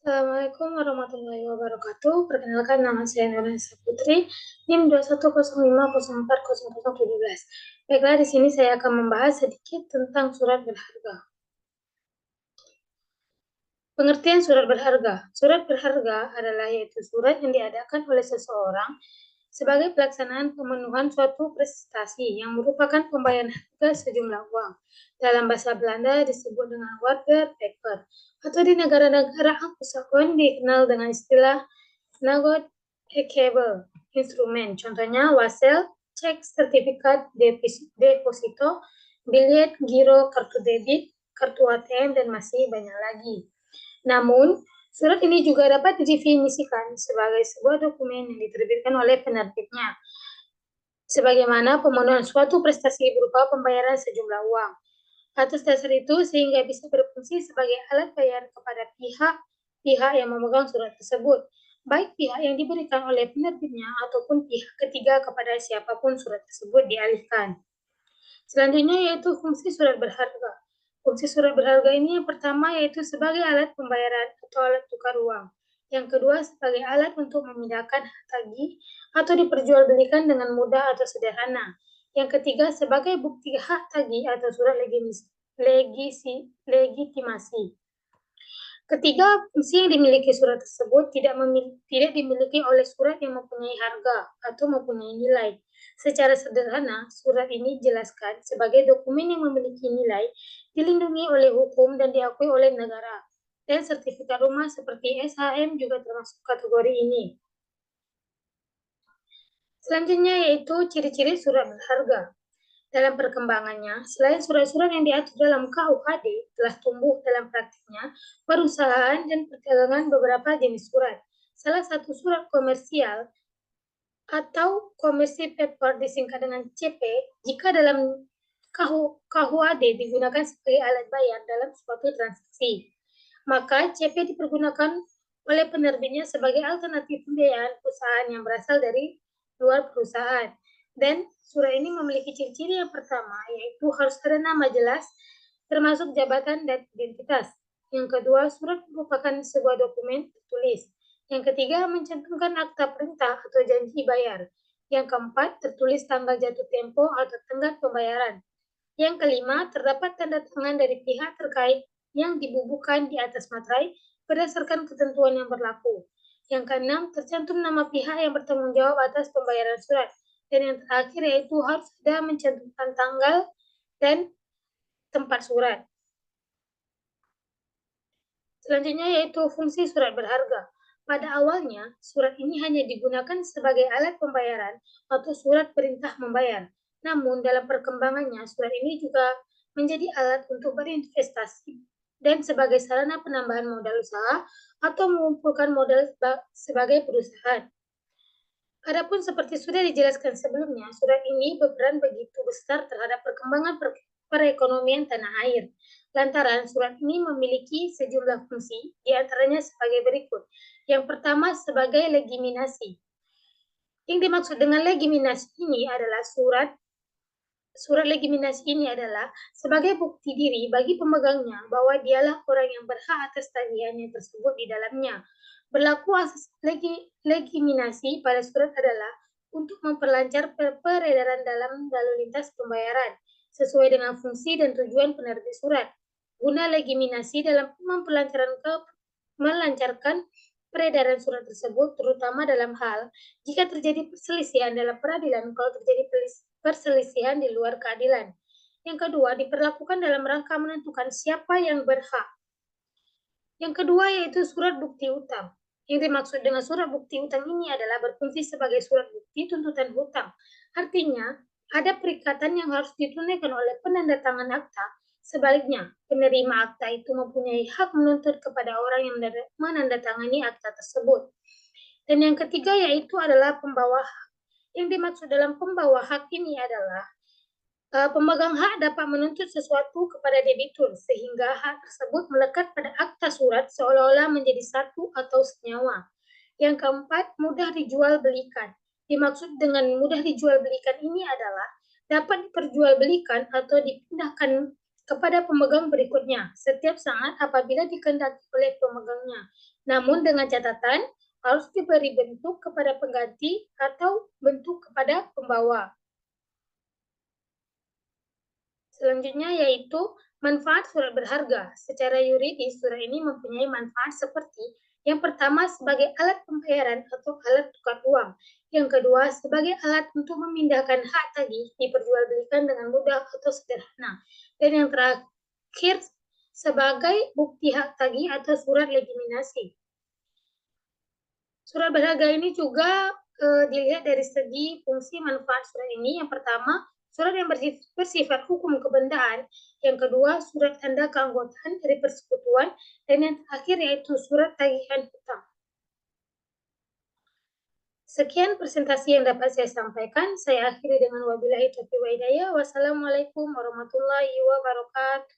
Assalamualaikum warahmatullahi wabarakatuh. Perkenalkan nama saya Nurhanisa Putri, NIM 210504017. Baiklah, di sini saya akan membahas sedikit tentang surat berharga. Pengertian surat berharga. Surat berharga adalah yaitu surat yang diadakan oleh seseorang sebagai pelaksanaan pemenuhan suatu prestasi yang merupakan pembayaran harga sejumlah uang. Dalam bahasa Belanda disebut dengan water paper, atau di negara-negara anglosaksi dikenal dengan istilah negotiable instrument. Contohnya wasel, cek, sertifikat deposito, bilet, giro, kartu debit, kartu ATM, dan masih banyak lagi. Namun, surat ini juga dapat didefinisikan sebagai sebuah dokumen yang diterbitkan oleh penerbitnya, sebagaimana pemenuhan suatu prestasi berupa pembayaran sejumlah uang. Atas dasar itu, sehingga bisa berfungsi sebagai alat bayar kepada pihak yang memegang surat tersebut, baik pihak yang diberikan oleh penerbitnya ataupun pihak ketiga kepada siapapun surat tersebut dialihkan. Selanjutnya yaitu fungsi surat berharga. Fungsi surat berharga ini yang pertama yaitu sebagai alat pembayaran atau alat tukar uang. Yang kedua sebagai alat untuk memindahkan hak tagih atau diperjualbelikan dengan mudah atau sederhana. Yang ketiga sebagai bukti hak tagih atau surat legitimasi. Ketiga, fungsi yang dimiliki surat tersebut tidak dimiliki oleh surat yang mempunyai harga atau mempunyai nilai. Secara sederhana, surat ini dijelaskan sebagai dokumen yang memiliki nilai, dilindungi oleh hukum dan diakui oleh negara. Dan sertifikat rumah seperti SHM juga termasuk kategori ini. Selanjutnya yaitu ciri-ciri surat berharga. Dalam perkembangannya, selain surat-surat yang diatur dalam KUHD, telah tumbuh dalam praktiknya perusahaan dan perdagangan beberapa jenis surat. Salah satu surat komersial atau commercial paper disingkat dengan CP, jika dalam KUHD digunakan sebagai alat bayar dalam suatu transaksi, maka CP dipergunakan oleh penerbitnya sebagai alternatif pembiayaan perusahaan yang berasal dari luar perusahaan. Dan surat ini memiliki ciri-ciri yang pertama, yaitu harus ada nama jelas, termasuk jabatan dan identitas. Yang kedua, surat merupakan sebuah dokumen tertulis. Yang ketiga, mencantumkan akta perintah atau janji bayar. Yang keempat, tertulis tanggal jatuh tempo atau tenggat pembayaran. Yang kelima, terdapat tanda tangan dari pihak terkait yang dibubuhkan di atas materai berdasarkan ketentuan yang berlaku. Yang keenam, tercantum nama pihak yang bertanggung jawab atas pembayaran surat. Dan yang terakhir yaitu harus ada mencantumkan tanggal dan tempat surat. Selanjutnya yaitu fungsi surat berharga. Pada awalnya, surat ini hanya digunakan sebagai alat pembayaran atau surat perintah membayar. Namun dalam perkembangannya, surat ini juga menjadi alat untuk berinvestasi dan sebagai sarana penambahan modal usaha atau mengumpulkan modal sebagai perusahaan. Adapun seperti sudah dijelaskan sebelumnya, surat ini berperan begitu besar terhadap perkembangan perekonomian tanah air. Lantaran surat ini memiliki sejumlah fungsi, diantaranya sebagai berikut. Yang pertama sebagai legitimasi. Yang dimaksud dengan legitimasi ini adalah surat legitimasi ini adalah sebagai bukti diri bagi pemegangnya bahwa dialah orang yang berhak atas tagihannya tersebut di dalamnya. Berlaku asas legitimasi pada surat adalah untuk memperlancar peredaran dalam lalu lintas pembayaran sesuai dengan fungsi dan tujuan penerbit surat. Guna legitimasi dalam melancarkan peredaran surat tersebut, terutama dalam hal jika terjadi perselisihan dalam peradilan, kalau terjadi perselisihan di luar keadilan. Yang kedua, diperlakukan dalam rangka menentukan siapa yang berhak. Yang kedua yaitu surat bukti utang. Yang dimaksud dengan surat bukti utang ini adalah berfungsi sebagai surat bukti tuntutan hutang. Artinya, ada perikatan yang harus ditunaikan oleh penandatangan akta. Sebaliknya, penerima akta itu mempunyai hak menuntut kepada orang yang menandatangani akta tersebut. Dan yang ketiga yaitu adalah pembawa hak. Yang dimaksud dalam pembawa hak ini adalah pemegang hak dapat menuntut sesuatu kepada debitur sehingga hak tersebut melekat pada akta surat seolah-olah menjadi satu atau senyawa. Yang keempat, mudah dijual belikan. Dimaksud dengan mudah dijual belikan ini adalah dapat diperjualbelikan atau dipindahkan kepada pemegang berikutnya setiap saat apabila dikehendaki oleh pemegangnya. Namun dengan catatan harus diberi bentuk kepada pengganti atau bentuk kepada pembawa. Selanjutnya yaitu manfaat surat berharga. Secara yuridis, surat ini mempunyai manfaat seperti yang pertama sebagai alat pembayaran atau alat tukar uang. Yang kedua sebagai alat untuk memindahkan hak tagih diperjualbelikan dengan mudah atau sederhana. Dan yang terakhir sebagai bukti hak tagih atau surat legitimasi. Surat berharga ini juga dilihat dari segi fungsi manfaat surat ini. Yang pertama, surat yang bersifat hukum kebendaan. Yang kedua, surat tanda keanggotaan dari persekutuan. Dan yang terakhir yaitu surat tagihan hutang. Sekian presentasi yang dapat saya sampaikan. Saya akhiri dengan wabillahi taufiq wa hidayah. Wassalamualaikum warahmatullahi wabarakatuh.